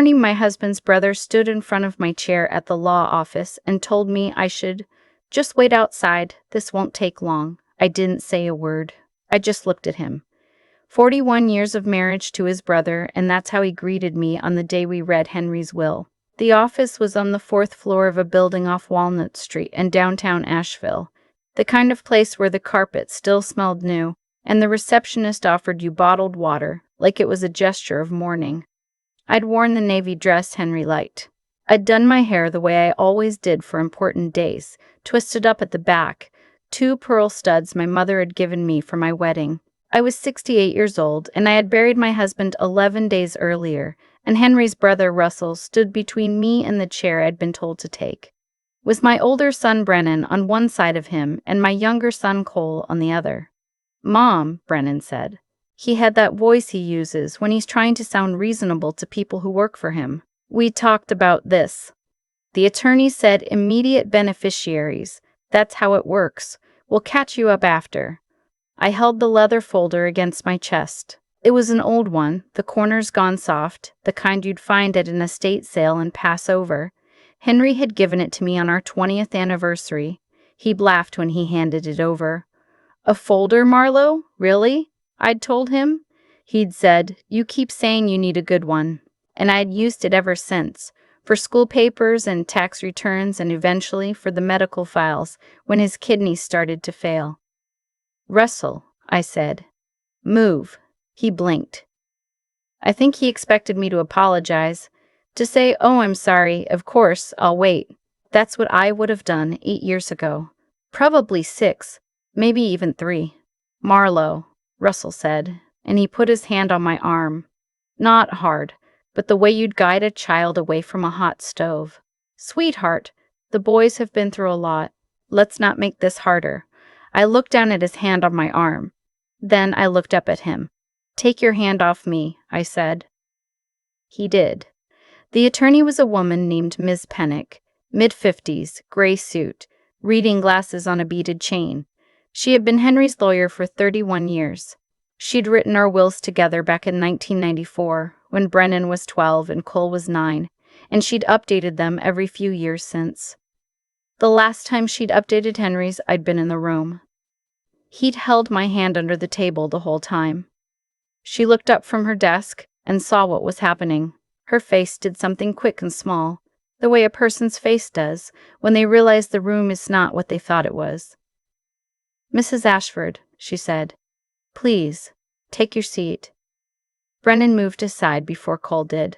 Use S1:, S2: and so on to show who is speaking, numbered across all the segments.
S1: morning, my husband's brother stood in front of my chair at the law office and told me I should just wait outside. This won't take long. I didn't say a word. I just looked at him. 41 years of marriage to his brother, and that's how he greeted me on the day we read Henry's will. The office was on the 4th floor of a building off Walnut Street in downtown Asheville, the kind of place where the carpet still smelled new, and the receptionist offered you bottled water, like it was a gesture of mourning. I'd worn the navy dress Henry liked. I'd done my hair the way I always did for important days, twisted up at the back, 2 pearl studs my mother had given me for my wedding. I was 68 years old, and I had buried my husband 11 days earlier, and Henry's brother Russell stood between me and the chair I'd been told to take. With my older son Brennan on one side of him and my younger son Cole on the other. "Mom," Brennan said. He had that voice he uses when he's trying to sound reasonable to people who work for him. "We talked about this." The attorney said, "Immediate beneficiaries. That's how it works. We'll catch you up after." I held the leather folder against my chest. It was an old one, the corners gone soft, the kind you'd find at an estate sale and pass over. Henry had given it to me on our 20th anniversary. He'd laughed when he handed it over. "A folder, Marlowe? Really?" I'd told him. He'd said, "You keep saying you need a good one." And I'd used it ever since, for school papers and tax returns and eventually for the medical files when his kidneys started to fail. "Russell," I said. "Move." He blinked. I think he expected me to apologize, to say, "Oh, I'm sorry, of course, I'll wait." That's what I would have done 8 years ago. Probably 6, maybe even 3. "Marlowe," Russell said, and he put his hand on my arm. Not hard, but the way you'd guide a child away from a hot stove. "Sweetheart, the boys have been through a lot. Let's not make this harder." I looked down at his hand on my arm. Then I looked up at him. "Take your hand off me," I said. He did. The attorney was a woman named Ms. Pennick, mid-50s, gray suit, reading glasses on a beaded chain. She had been Henry's lawyer for 31 years. She'd written our wills together back in 1994, when Brennan was 12 and Cole was 9, and she'd updated them every few years since. The last time she'd updated Henry's, I'd been in the room. He'd held my hand under the table the whole time. She looked up from her desk and saw what was happening. Her face did something quick and small, the way a person's face does when they realize the room is not what they thought it was. "Mrs. Ashford," she said, "please, take your seat." Brennan moved aside before Cole did.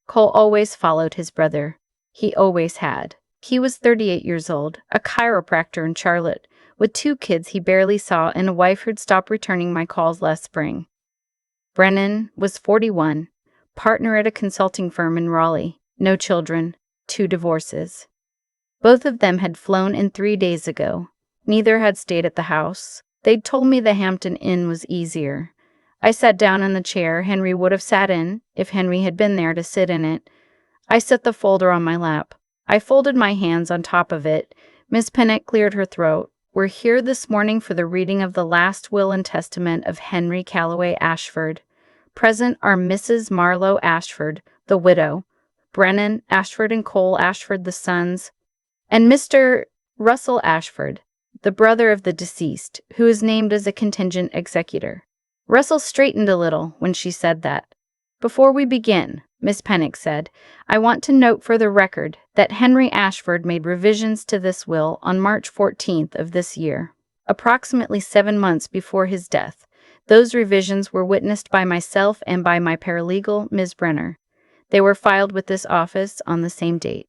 S1: Cole always followed his brother. He always had. He was 38 years old, a chiropractor in Charlotte, with 2 kids he barely saw and a wife who'd stopped returning my calls last spring. Brennan was 41, partner at a consulting firm in Raleigh, no children, 2 divorces. Both of them had flown in 3 days ago. Neither had stayed at the house. They'd told me the Hampton Inn was easier. I sat down in the chair Henry would have sat in if Henry had been there to sit in it. I set the folder on my lap. I folded my hands on top of it. Miss Pennick cleared her throat. "We're here this morning for the reading of the last will and testament of Henry Calloway Ashford. Present are Mrs. Marlowe Ashford, the widow, Brennan Ashford and Cole Ashford, the sons, and Mr. Russell Ashford, the brother of the deceased, who is named as a contingent executor." Russell straightened a little when she said that. "Before we begin," Miss Pennick said, "I want to note for the record that Henry Ashford made revisions to this will on March 14th of this year, approximately 7 months before his death. Those revisions were witnessed by myself and by my paralegal, Ms. Brenner. They were filed with this office on the same date."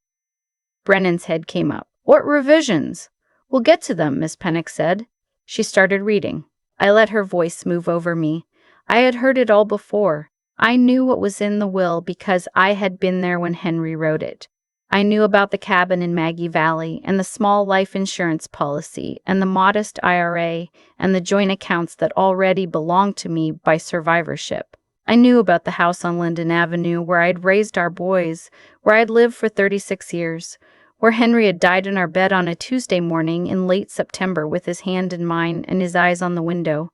S1: Brennan's head came up. "What revisions?" "We'll get to them," Miss Pennick said. She started reading. I let her voice move over me. I had heard it all before. I knew what was in the will because I had been there when Henry wrote it. I knew about the cabin in Maggie Valley and the small life insurance policy and the modest IRA and the joint accounts that already belonged to me by survivorship. I knew about the house on Linden Avenue where I'd raised our boys, where I'd lived for 36 years, where Henry had died in our bed on a Tuesday morning in late September with his hand in mine and his eyes on the window.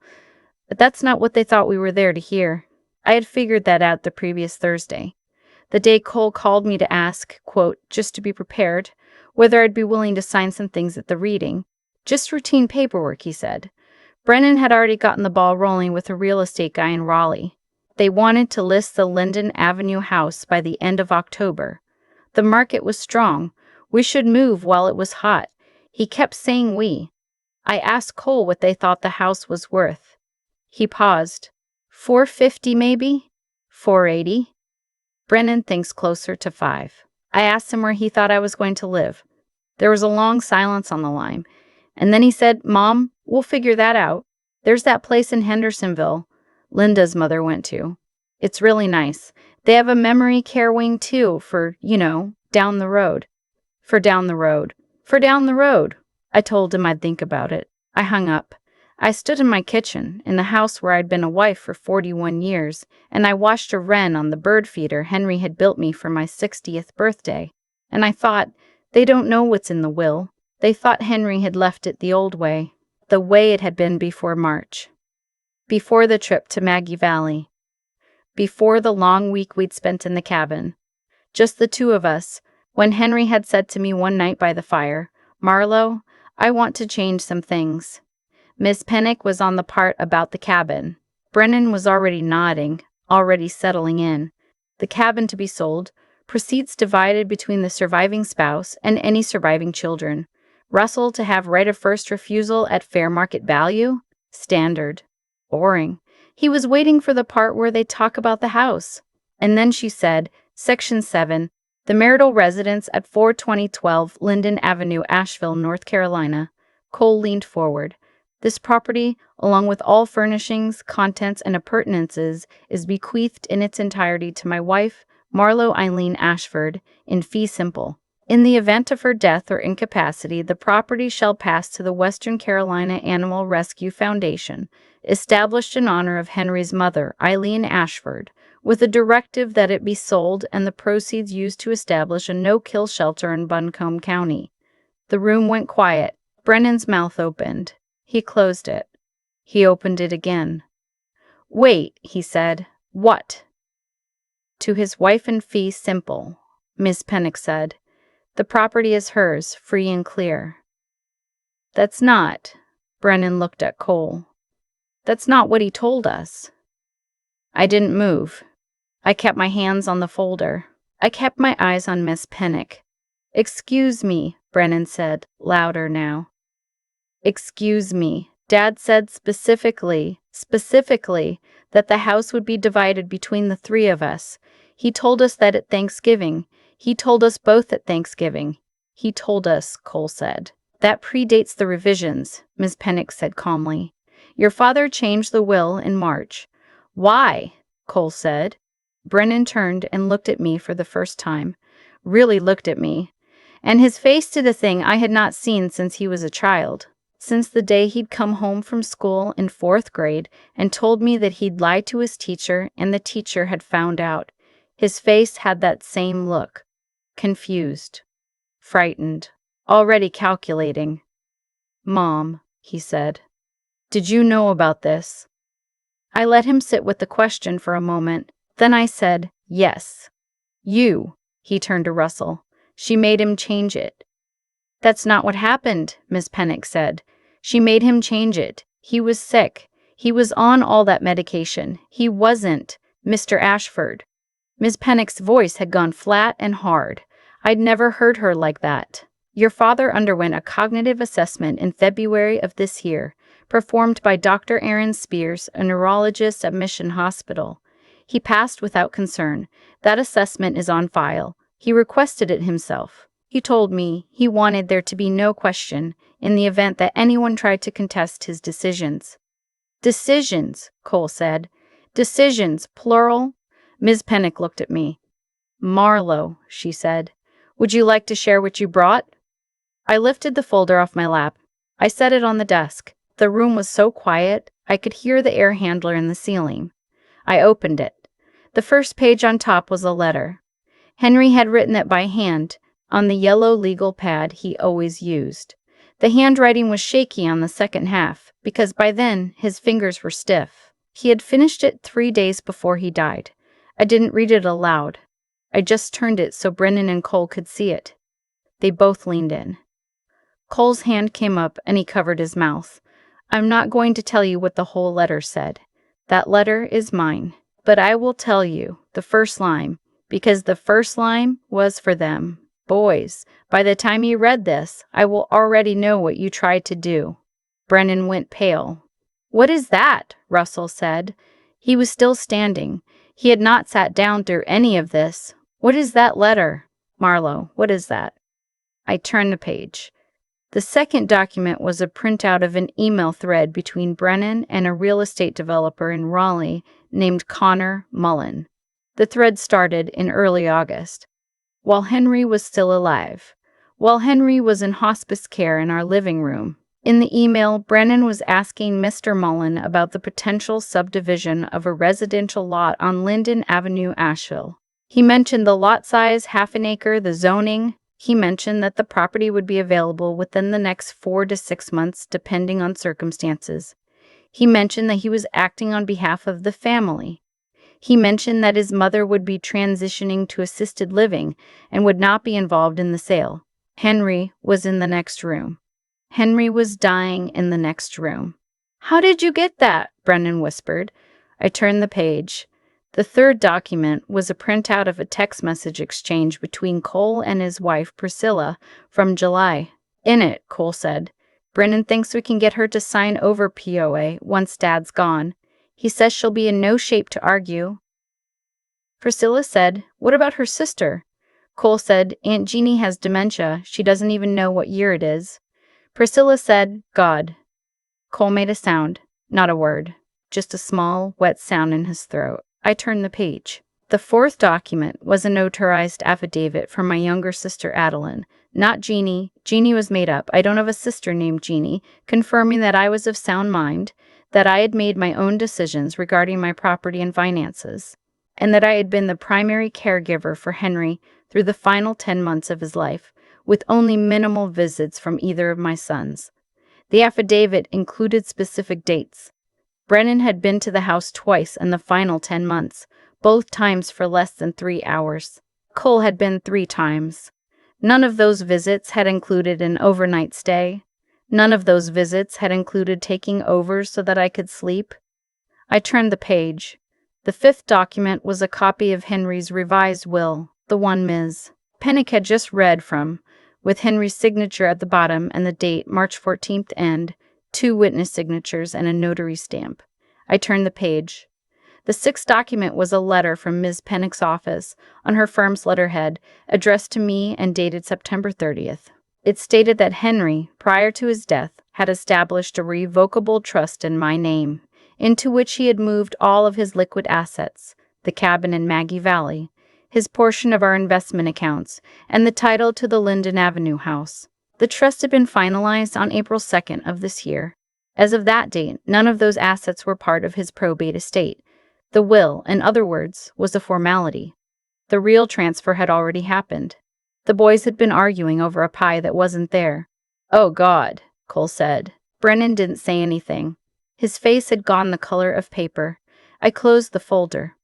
S1: But that's not what they thought we were there to hear. I had figured that out the previous Thursday. The day Cole called me to ask, quote, just to be prepared, whether I'd be willing to sign some things at the reading. Just routine paperwork, he said. Brennan had already gotten the ball rolling with a real estate guy in Raleigh. They wanted to list the Linden Avenue house by the end of October. The market was strong. We should move while it was hot. He kept saying we. I asked Cole what they thought the house was worth. He paused. $450 maybe? $480? Brennan thinks closer to $5. I asked him where he thought I was going to live. There was a long silence on the line, and then he said, Mom, we'll figure that out. There's that place in Hendersonville Linda's mother went to. It's really nice. They have a memory care wing too for, down the road. For down the road. For down the road. I told him I'd think about it. I hung up. I stood in my kitchen, in the house where I'd been a wife for 41 years, and I watched a wren on the bird feeder Henry had built me for my 60th birthday. And I thought, they don't know what's in the will. They thought Henry had left it the old way, the way it had been before March. Before the trip to Maggie Valley. Before the long week we'd spent in the cabin. Just the two of us, when Henry had said to me one night by the fire, Marlo, I want to change some things. Miss Pennick was on the part about the cabin. Brennan was already nodding, already settling in. The cabin to be sold, proceeds divided between the surviving spouse and any surviving children. Russell to have right of first refusal at fair market value? Standard. Boring. He was waiting for the part where they talk about the house. And then she said, Section 7, the marital residence at 42012 Linden Avenue, Asheville, North Carolina. Cole leaned forward. This property, along with all furnishings, contents, and appurtenances, is bequeathed in its entirety to my wife, Marlo Eileen Ashford, in fee simple. In the event of her death or incapacity, the property shall pass to the Western Carolina Animal Rescue Foundation, established in honor of Henry's mother, Eileen Ashford, with a directive that it be sold and the proceeds used to establish a no-kill shelter in Buncombe County. The room went quiet. Brennan's mouth opened. He closed it. He opened it again. Wait, he said. What? To his wife in fee simple, Miss Pennick said. The property is hers, free and clear. That's not. Brennan looked at Cole. That's not what he told us. I didn't move. I kept my hands on the folder. I kept my eyes on Miss Pennick. Excuse me, Brennan said, louder now. Excuse me. Dad said specifically, that the house would be divided between the three of us. He told us that at Thanksgiving. He told us both at Thanksgiving. He told us, Cole said. That predates the revisions, Miss Pennick said calmly. Your father changed the will in March. Why? Cole said. Brennan turned and looked at me for the first time. Really looked at me. And his face did a thing I had not seen since he was a child. Since the day he'd come home from school in 4th grade and told me that he'd lied to his teacher and the teacher had found out. His face had that same look. Confused. Frightened. Already calculating. Mom, he said. Did you know about this? I let him sit with the question for a moment. Then I said, yes. You, he turned to Russell. She made him change it. That's not what happened, Miss Pennick said. She made him change it. He was sick. He was on all that medication. He wasn't Mr. Ashford. Miss Pennick's voice had gone flat and hard. I'd never heard her like that. Your father underwent a cognitive assessment in February of this year, performed by Dr. Aaron Spears, a neurologist at Mission Hospital. He passed without concern. That assessment is on file. He requested it himself. He told me he wanted there to be no question in the event that anyone tried to contest his decisions. Decisions, Cole said. Decisions, plural. Ms. Pennick looked at me. Marlo, she said. Would you like to share what you brought? I lifted the folder off my lap. I set it on the desk. The room was so quiet, I could hear the air handler in the ceiling. I opened it. The first page on top was a letter. Henry had written it by hand, on the yellow legal pad he always used. The handwriting was shaky on the second half, because by then his fingers were stiff. He had finished it 3 days before he died. I didn't read it aloud. I just turned it so Brennan and Cole could see it. They both leaned in. Cole's hand came up and he covered his mouth. I'm not going to tell you what the whole letter said. That letter is mine. But I will tell you the first line, because the first line was for them. Boys, by the time you read this, I will already know what you tried to do. Brennan went pale. What is that? Russell said. He was still standing. He had not sat down through any of this. What is that letter? Marlowe, what is that? I turned the page. The second document was a printout of an email thread between Brennan and a real estate developer in Raleigh named Connor Mullen. The thread started in early August, while Henry was still alive, while Henry was in hospice care in our living room. In the email, Brennan was asking Mr. Mullen about the potential subdivision of a residential lot on Linden Avenue, Asheville. He mentioned the lot size, half an acre, the zoning. He mentioned that the property would be available within the next 4 to 6 months, depending on circumstances. He mentioned that he was acting on behalf of the family. He mentioned that his mother would be transitioning to assisted living and would not be involved in the sale. Henry was in the next room. Henry was dying in the next room. How did you get that? Brennan whispered. I turned the page. The third document was a printout of a text message exchange between Cole and his wife, Priscilla, from July. In it, Cole said, Brennan thinks we can get her to sign over POA once Dad's gone. He says she'll be in no shape to argue. Priscilla said, what about her sister? Cole said, Aunt Jeannie has dementia. She doesn't even know what year it is. Priscilla said, God. Cole made a sound, not a word, just a small, wet sound in his throat. I turned the page. The fourth document was a notarized affidavit from my younger sister Adeline, not Jeannie. Jeannie was made up. I don't have a sister named Jeannie, confirming that I was of sound mind, that I had made my own decisions regarding my property and finances, and that I had been the primary caregiver for Henry through the final 10 months of his life, with only minimal visits from either of my sons. The affidavit included specific dates. Brennan had been to the house twice in the final 10 months, both times for less than 3 hours. Cole had been 3 times. None of those visits had included an overnight stay. None of those visits had included taking over so that I could sleep. I turned the page. The fifth document was a copy of Henry's revised will, the one Ms. Pennick had just read from, with Henry's signature at the bottom and the date March 14th and 2 witness signatures and a notary stamp. I turned the page. The sixth document was a letter from Ms. Pennick's office on her firm's letterhead, addressed to me and dated September 30th. It stated that Henry, prior to his death, had established a revocable trust in my name, into which he had moved all of his liquid assets, the cabin in Maggie Valley, his portion of our investment accounts, and the title to the Linden Avenue house. The trust had been finalized on April 2nd of this year. As of that date, none of those assets were part of his probate estate. The will, in other words, was a formality. The real transfer had already happened. The boys had been arguing over a pie that wasn't there. Oh, God, Cole said. Brennan didn't say anything. His face had gone the color of paper. I closed the folder.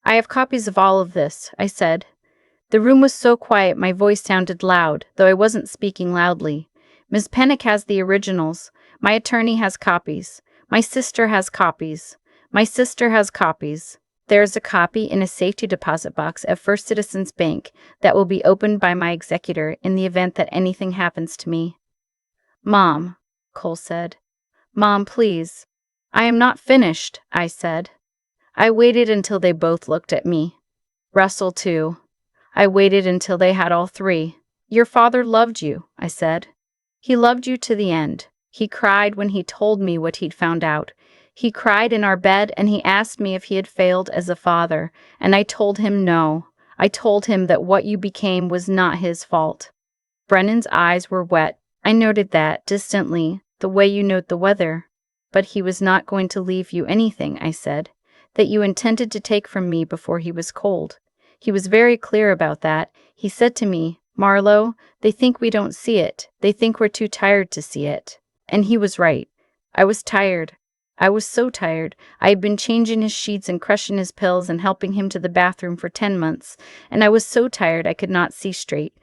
S1: I have copies of all of this, I said. The room was so quiet my voice sounded loud, though I wasn't speaking loudly. Miss Pennick has the originals. My attorney has copies. My sister has copies. My sister has copies. There is a copy in a safety deposit box at First Citizens Bank that will be opened by my executor in the event that anything happens to me. Mom, Cole said. Mom, please. I am not finished, I said. I waited until they both looked at me. Russell, too. I waited until they had all 3. Your father loved you, I said. He loved you to the end. He cried when he told me what he'd found out. He cried in our bed and he asked me if he had failed as a father, and I told him no. I told him that what you became was not his fault. Brennan's eyes were wet. I noted that, distantly, the way you note the weather. But he was not going to leave you anything, I said, that you intended to take from me before he was cold. He was very clear about that. He said to me, Marlowe, they think we don't see it. They think we're too tired to see it. And he was right. I was tired. I was so tired. I had been changing his sheets and crushing his pills and helping him to the bathroom for 10 months, and I was so tired I could not see straight.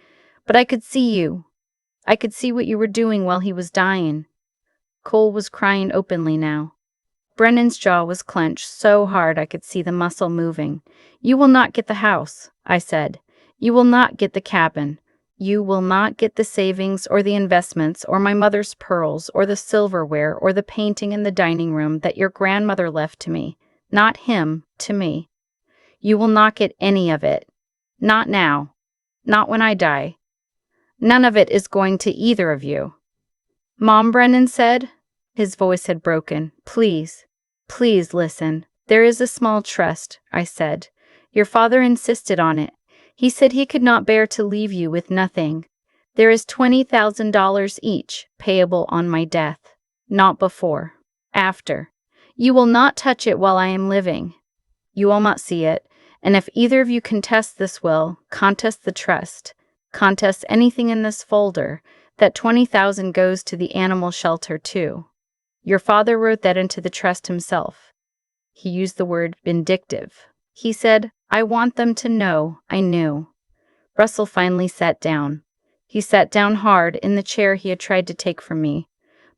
S1: But I could see you. I could see what you were doing while he was dying. Cole was crying openly now. Brennan's jaw was clenched so hard I could see the muscle moving. "You will not get the house," I said. "You will not get the cabin. You will not get the savings or the investments or my mother's pearls or the silverware or the painting in the dining room that your grandmother left to me. Not him, to me. You will not get any of it. Not now. Not when I die. None of it is going to either of you." "Mom," Brennan said. His voice had broken. "Please. Please listen. There is a small trust," I said. "Your father insisted on it. He said he could not bear to leave you with nothing. There is $20,000 each, payable on my death. Not before. After. You will not touch it while I am living. You will not see it, and if either of you contest this will, contest the trust, contest anything in this folder, that $20,000 goes to the animal shelter too. Your father wrote that into the trust himself. He used the word vindictive. He said, I want them to know I knew." Russell finally sat down. He sat down hard in the chair he had tried to take from me.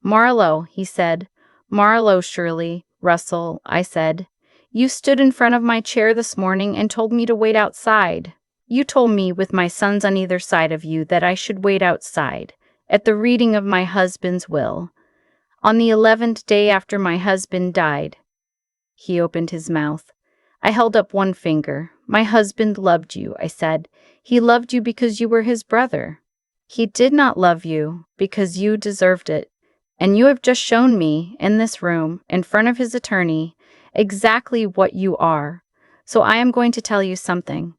S1: "Marlowe," he said. "Marlowe, Shirley." "Russell," I said. "You stood in front of my chair this morning and told me to wait outside. You told me, with my sons on either side of you, that I should wait outside, at the reading of my husband's will. On the 11th day after my husband died." He opened his mouth. I held up one finger. "My husband loved you," I said. "He loved you because you were his brother. He did not love you because you deserved it. And you have just shown me, in this room, in front of his attorney, exactly what you are. So I am going to tell you something.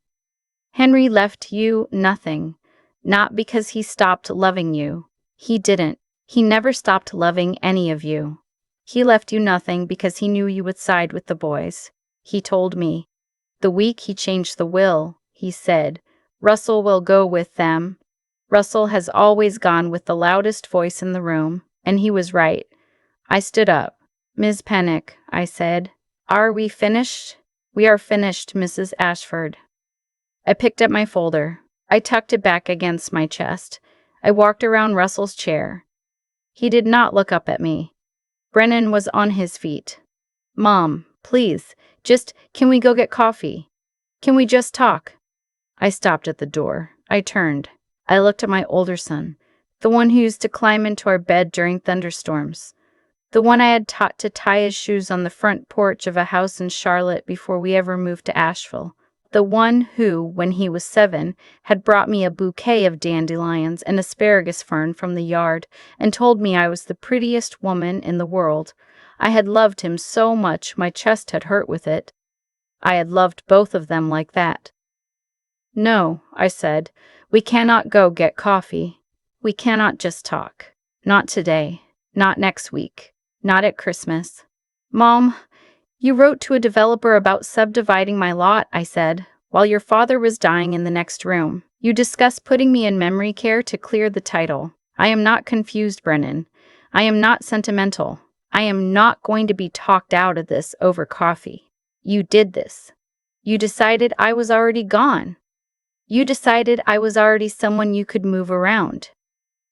S1: Henry left you nothing, not because he stopped loving you. He didn't. He never stopped loving any of you. He left you nothing because he knew you would side with the boys. He told me. The week he changed the will, he said, Russell will go with them. Russell has always gone with the loudest voice in the room, and he was right. I stood up. Ms. Pennick, I said, are we finished? We are finished, Mrs. Ashford. I picked up my folder. I tucked it back against my chest. I walked around Russell's chair. He did not look up at me. Brennan was on his feet. Mom, please, can we go get coffee? Can we just talk? I stopped at the door. I turned. I looked at my older son, the one who used to climb into our bed during thunderstorms, the one I had taught to tie his shoes on the front porch of a house in Charlotte before we ever moved to Asheville, the one who, when he was 7, had brought me a bouquet of dandelions and asparagus fern from the yard and told me I was the prettiest woman in the world. I had loved him so much my chest had hurt with it. I had loved both of them like that. No, I said, we cannot go get coffee. We cannot just talk. Not today. Not next week. Not at Christmas. Mom, you wrote to a developer about subdividing my lot, I said, while your father was dying in the next room. You discussed putting me in memory care to clear the title. I am not confused, Brennan. I am not sentimental. I am not going to be talked out of this over coffee. You did this. You decided I was already gone. You decided I was already someone you could move around.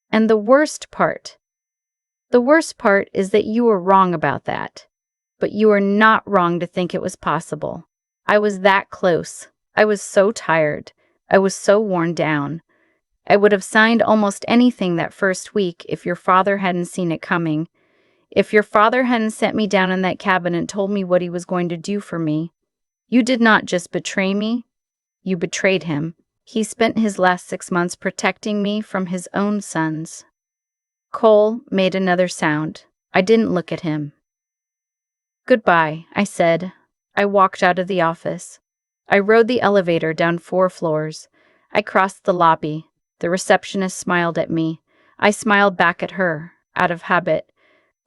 S1: And the worst part is that you were wrong about that. But you were not wrong to think it was possible. I was that close. I was so tired. I was so worn down. I would have signed almost anything that first week if your father hadn't seen it coming. If your father hadn't sent me down in that cabin and told me what he was going to do for me. You did not just betray me. You betrayed him. He spent his last 6 months protecting me from his own sons. Cole made another sound. I didn't look at him. Goodbye, I said. I walked out of the office. I rode the elevator down 4 floors. I crossed the lobby. The receptionist smiled at me. I smiled back at her, out of habit.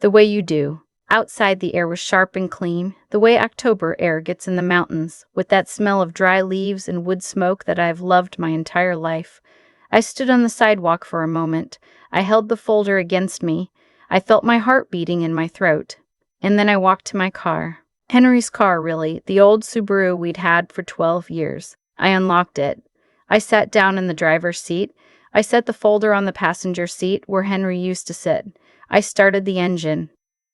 S1: The way you do. Outside the air was sharp and clean, the way October air gets in the mountains, with that smell of dry leaves and wood smoke that I have loved my entire life. I stood on the sidewalk for a moment. I held the folder against me. I felt my heart beating in my throat. And then I walked to my car. Henry's car, really, the old Subaru we'd had for 12 years. I unlocked it. I sat down in the driver's seat. I set the folder on the passenger seat where Henry used to sit. I started the engine.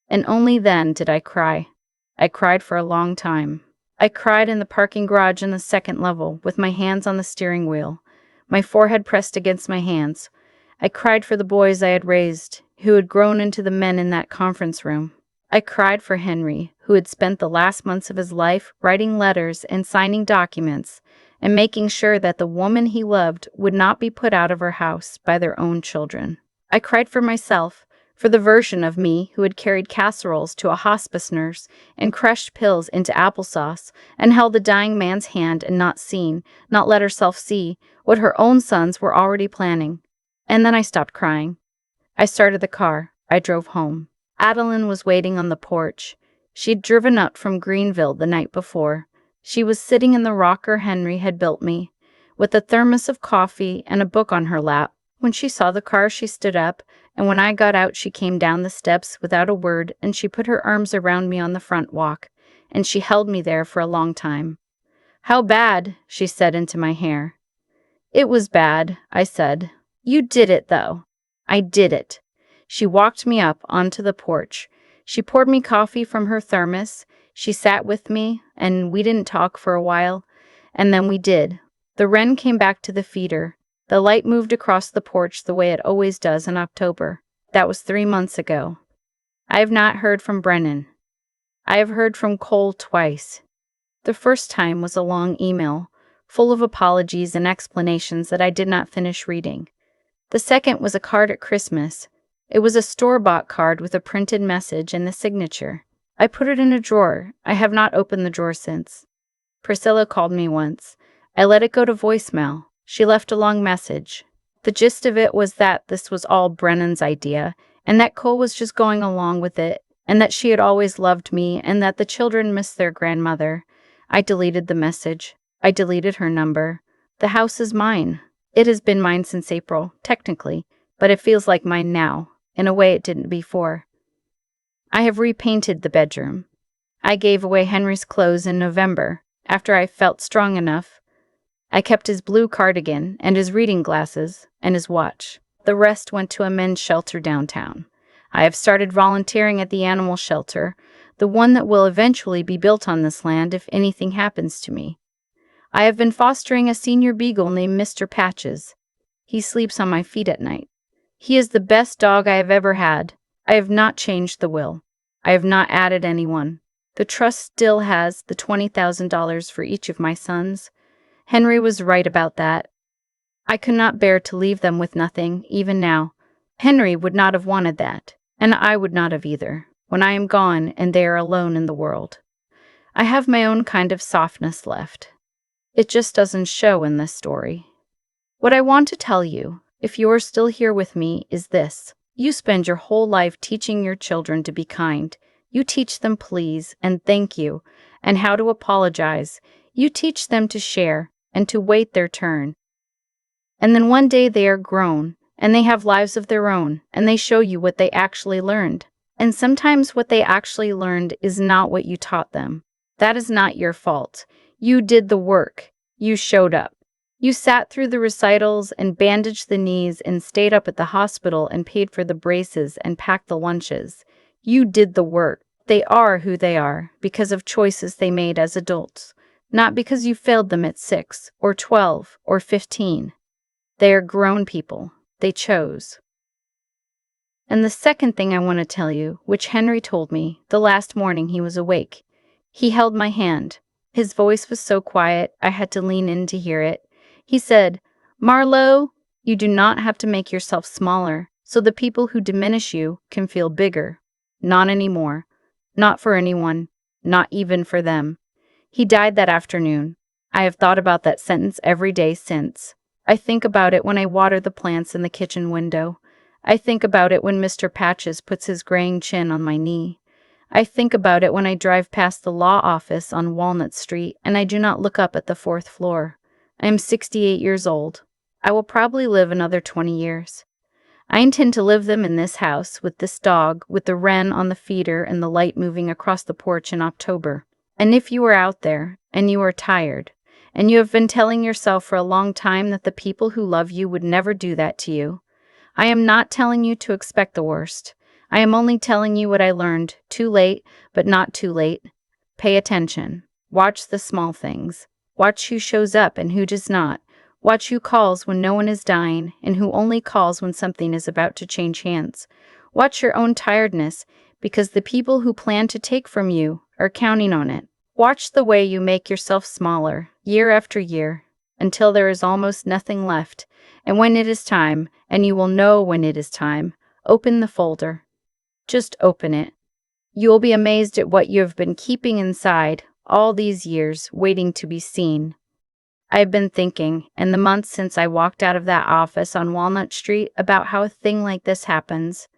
S1: And only then did I cry. I cried for a long time. I cried in the parking garage in the second level, with my hands on the steering wheel, my forehead pressed against my hands. I cried for the boys I had raised, who had grown into the men in that conference room. I cried for Henry, who had spent the last months of his life writing letters and signing documents, and making sure that the woman he loved would not be put out of her house by their own children. I cried for myself, for the version of me who had carried casseroles to a hospice nurse and crushed pills into applesauce and held the dying man's hand and not let herself see what her own sons were already planning. And then I stopped crying. I started the car. I drove home. Adeline was waiting on the porch. She'd driven up from Greenville the night before. She was sitting in the rocker Henry had built me, with a thermos of coffee and a book on her lap. When she saw the car, she stood up, and when I got out, she came down the steps without a word, and she put her arms around me on the front walk, and she held me there for a long time. "How bad?" she said into my hair. "It was bad," I said. "You did it, though." "I did it." She walked me up onto the porch. She poured me coffee from her thermos. She sat with me, and we didn't talk for a while, and then we did. The wren came back to the feeder. The light moved across the porch the way it always does in October. That was 3 months ago. I have not heard from Brennan. I have heard from Cole twice. The first time was a long email, full of apologies and explanations that I did not finish reading. The second was a card at Christmas. It was a store-bought card with a printed message and the signature. I put it in a drawer. I have not opened the drawer since. Priscilla called me once. I let it go to voicemail. She left a long message. The gist of it was that this was all Brennan's idea, and that Cole was just going along with it, and that she had always loved me, and that the children missed their grandmother. I deleted the message. I deleted her number. The house is mine. It has been mine since April, technically, but it feels like mine now, in a way it didn't before. I have repainted the bedroom. I gave away Henry's clothes in November, after I felt strong enough. I kept his blue cardigan and his reading glasses and his watch. The rest went to a men's shelter downtown. I have started volunteering at the animal shelter, the one that will eventually be built on this land if anything happens to me. I have been fostering a senior beagle named Mr. Patches. He sleeps on my feet at night. He is the best dog I have ever had. I have not changed the will. I have not added anyone. The trust still has the $20,000 for each of my sons. Henry was right about that. I could not bear to leave them with nothing, even now. Henry would not have wanted that, and I would not have either, when I am gone and they are alone in the world. I have my own kind of softness left. It just doesn't show in this story. What I want to tell you, if you are still here with me, is this. You spend your whole life teaching your children to be kind. You teach them please and thank you, and how to apologize. You teach them to share and to wait their turn. And then one day they are grown, and they have lives of their own, and they show you what they actually learned. And sometimes what they actually learned is not what you taught them. That is not your fault. You did the work. You showed up. You sat through the recitals and bandaged the knees and stayed up at the hospital and paid for the braces and packed the lunches. You did the work. They are who they are because of choices they made as adults, not because you failed them at 6 or 12 or 15. They are grown people. They chose. And the second thing I want to tell you, which Henry told me the last morning he was awake. He held my hand. His voice was so quiet I had to lean in to hear it. He said, "Marlo, you do not have to make yourself smaller so the people who diminish you can feel bigger. Not anymore. Not for anyone. Not even for them." He died that afternoon. I have thought about that sentence every day since. I think about it when I water the plants in the kitchen window. I think about it when Mr. Patches puts his graying chin on my knee. I think about it when I drive past the law office on Walnut Street and I do not look up at the 4th floor. I am 68 years old. I will probably live another 20 years. I intend to live them in this house, with this dog, with the wren on the feeder and the light moving across the porch in October. And if you are out there, and you are tired, and you have been telling yourself for a long time that the people who love you would never do that to you, I am not telling you to expect the worst. I am only telling you what I learned, too late, but not too late. Pay attention. Watch the small things. Watch who shows up and who does not. Watch who calls when no one is dying and who only calls when something is about to change hands. Watch your own tiredness, because the people who plan to take from you are counting on it. Watch the way you make yourself smaller, year after year, until there is almost nothing left. And when it is time, and you will know when it is time, open the folder. Just open it. You will be amazed at what you have been keeping inside all these years, waiting to be seen. I have been thinking, in the months since I walked out of that office on Walnut Street, about how a thing like this happens.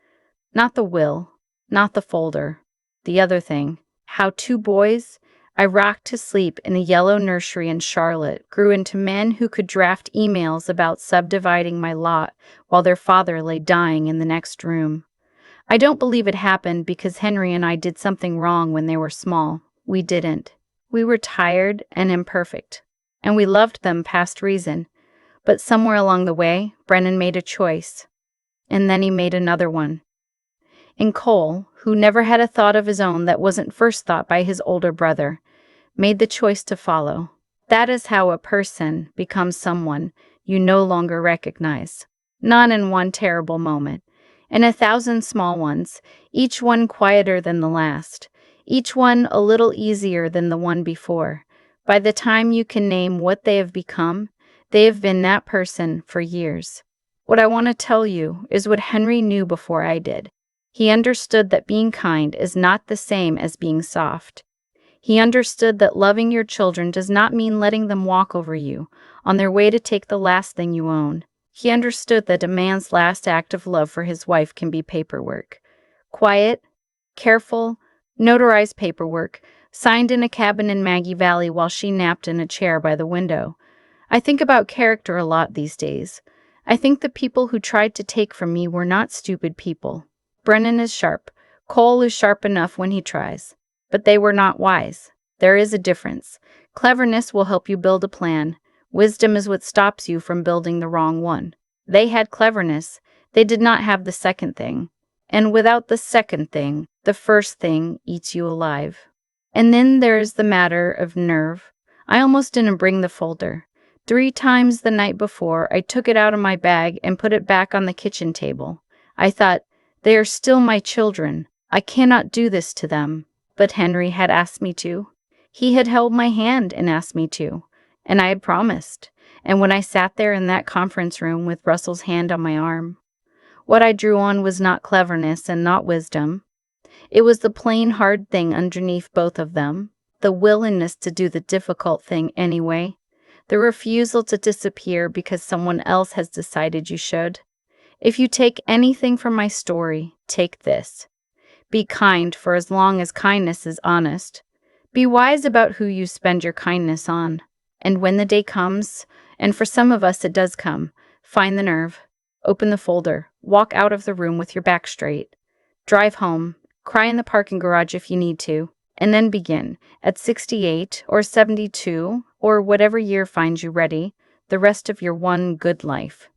S1: Not the will, not the folder, the other thing. How two boys I rocked to sleep in a yellow nursery in Charlotte grew into men who could draft emails about subdividing my lot while their father lay dying in the next room. I don't believe it happened because Henry and I did something wrong when they were small. We didn't. We were tired and imperfect, and we loved them past reason. But somewhere along the way, Brennan made a choice. And then he made another one. And Cole, who never had a thought of his own that wasn't first thought by his older brother, made the choice to follow. That is how a person becomes someone you no longer recognize. Not in one terrible moment. In 1,000 small ones, each one quieter than the last, each one a little easier than the one before. By the time you can name what they have become, they have been that person for years. What I want to tell you is what Henry knew before I did. He understood that being kind is not the same as being soft. He understood that loving your children does not mean letting them walk over you on their way to take the last thing you own. He understood that a man's last act of love for his wife can be paperwork. Quiet, careful, notarized paperwork, signed in a cabin in Maggie Valley while she napped in a chair by the window. I think about character a lot these days. I think the people who tried to take from me were not stupid people. Brennan is sharp. Cole is sharp enough when he tries. But they were not wise. There is a difference. Cleverness will help you build a plan. Wisdom is what stops you from building the wrong one. They had cleverness. They did not have the second thing. And without the second thing, the first thing eats you alive. And then there is the matter of nerve. I almost didn't bring the folder. 3 times the night before, I took it out of my bag and put it back on the kitchen table. I thought, they are still my children. I cannot do this to them. But Henry had asked me to. He had held my hand and asked me to. And I had promised. And when I sat there in that conference room with Russell's hand on my arm, what I drew on was not cleverness and not wisdom. It was the plain hard thing underneath both of them, the willingness to do the difficult thing anyway, the refusal to disappear because someone else has decided you should. If you take anything from my story, take this. Be kind for as long as kindness is honest. Be wise about who you spend your kindness on. And when the day comes, and for some of us it does come, find the nerve, open the folder, walk out of the room with your back straight, drive home, cry in the parking garage if you need to, and then begin, at 68 or 72 or whatever year finds you ready, the rest of your one good life.